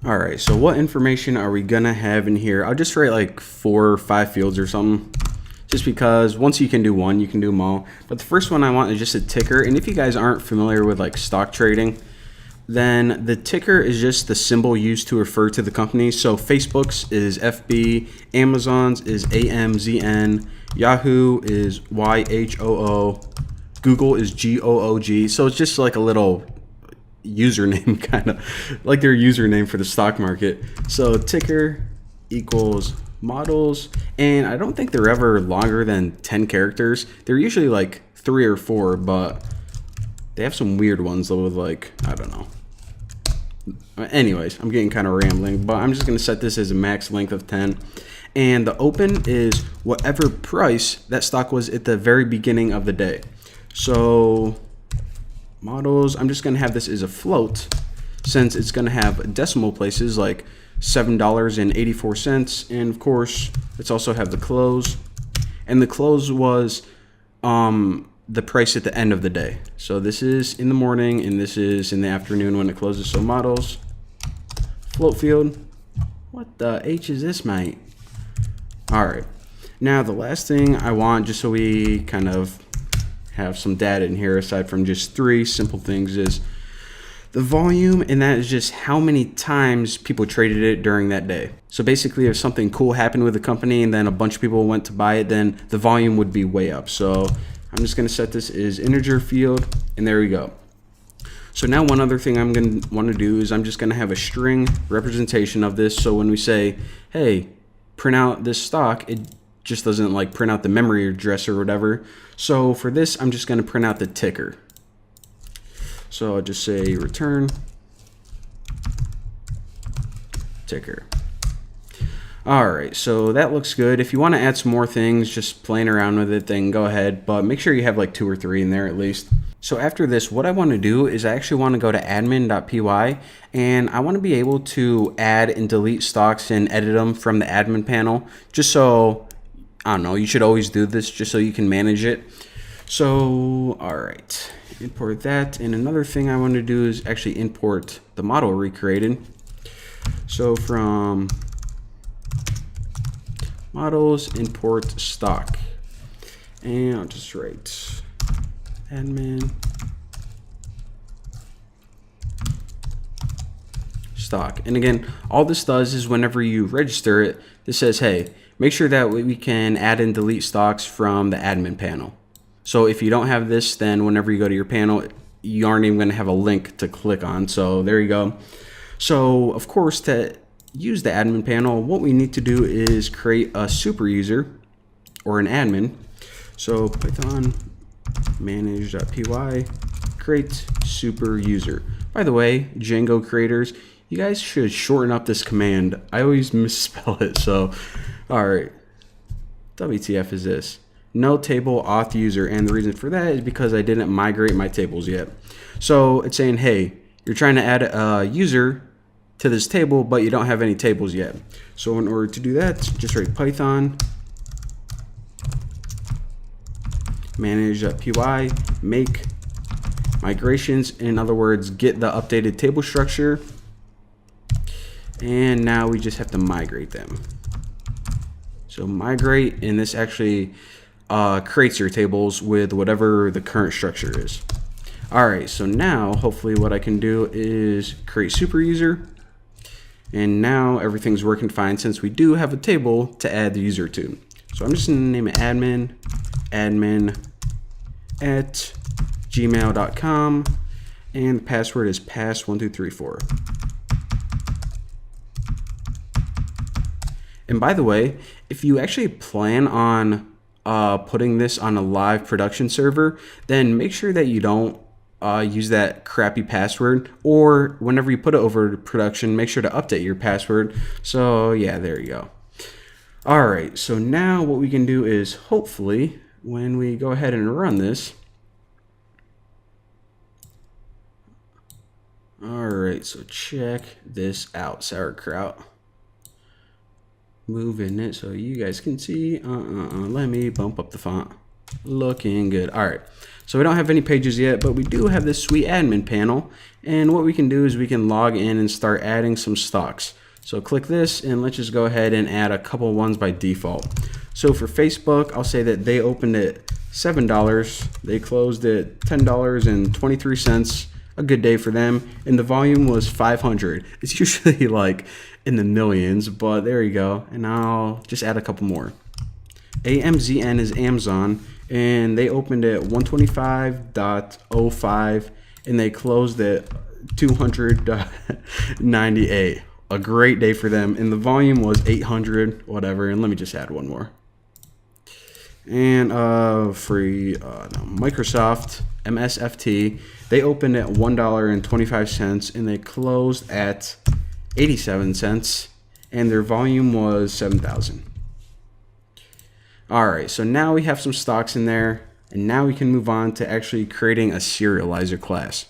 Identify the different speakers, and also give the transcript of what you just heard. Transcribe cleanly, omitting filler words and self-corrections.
Speaker 1: All right, so what information are we gonna have in here? I'll just write like 4 or 5 fields or something, just because once you can do one, you can do them all. But the first one I want is just a ticker. And if you guys aren't familiar with like stock trading, then the ticker is just the symbol used to refer to the company. So Facebook's is FB, Amazon's is AMZN, Yahoo is YHOO, Google is GOOG. So it's just like a little username, kind of like their username for the stock market. So ticker equals models, and I don't think they're ever longer than 10 characters. They're usually like 3 or 4, but they have some weird ones though with like, I don't know. Anyways, I'm getting kind of rambling, but I'm just going to set this as a max length of 10. And the open is whatever price that stock was at the very beginning of the day. So models, I'm just going to have this as a float, since it's going to have decimal places like $7.84, and of course let's also have the close, and the close was the price at the end of the day. So this is in the morning and this is in the afternoon when it closes. So models float field. What the H is this, mate? All right, now the last thing I want, just so we kind of have some data in here aside from just 3 simple things, is the volume, and that is just how many times people traded it during that day. So basically, if something cool happened with the company and then a bunch of people went to buy it, then the volume would be way up. So I'm just going to set this as integer field, and there we go. So now one other thing I'm going to want to do is I'm just going to have a string representation of this. So when we say, hey, print out this stock, it just doesn't like print out the memory address or whatever. So for this, I'm just going to print out the ticker. So I'll just say return ticker. All right, so that looks good. If you want to add some more things, just playing around with it, then go ahead, but make sure you have like 2 or 3 in there at least. So after this, what I want to do is I actually want to go to admin.py, and I want to be able to add and delete stocks and edit them from the admin panel, just so, I don't know, you should always do this just so you can manage it. So, all right, import that. And another thing I want to do is actually import the model we created. So from models, import stock. And I'll just write admin stock. And again, all this does is whenever you register it, this says, hey, make sure that we can add and delete stocks from the admin panel. So if you don't have this, then whenever you go to your panel, you aren't even going to have a link to click on. So there you go. So of course, to use the admin panel, what we need to do is create a super user or an admin. So Python manage.py create super user. By the way, Django creators, you guys should shorten up this command. I always misspell it. So, all right, WTF is this? No table auth user, and the reason for that is because I didn't migrate my tables yet. So it's saying, hey, you're trying to add a user to this table, but you don't have any tables yet. So in order to do that, just write Python manage.py make migrations. In other words, get the updated table structure, and now we just have to migrate them. So migrate, and this actually creates your tables with whatever the current structure is. All right, so now hopefully what I can do is create super user, and now everything's working fine since we do have a table to add the user to. So I'm just gonna name it admin at gmail.com, and the password is pass1234. And by the way, if you actually plan on putting this on a live production server, then make sure that you don't use that crappy password, or whenever you put it over to production, make sure to update your password. So yeah, there you go. All right, so now what we can do is hopefully when we go ahead and run this. All right, so check this out, sauerkraut. Moving it so you guys can see. Let me bump up the font. Looking good. All right. So we don't have any pages yet, but we do have this sweet admin panel. And what we can do is we can log in and start adding some stocks. So click this and let's just go ahead and add a couple ones by default. So for Facebook, I'll say that they opened at $7. They closed at $10.23. A good day for them. And the volume was 500. It's usually like in the millions, but there you go. And I'll just add a couple more. AMZN is Amazon, and they opened at 125.05 and they closed at 200.98. A great day for them, and the volume was 800 whatever. And let me just add one more. And Microsoft MSFT, they opened at $1.25 and they closed at 87 cents, and their volume was 7,000. All right, so now we have some stocks in there, and now we can move on to actually creating a serializer class.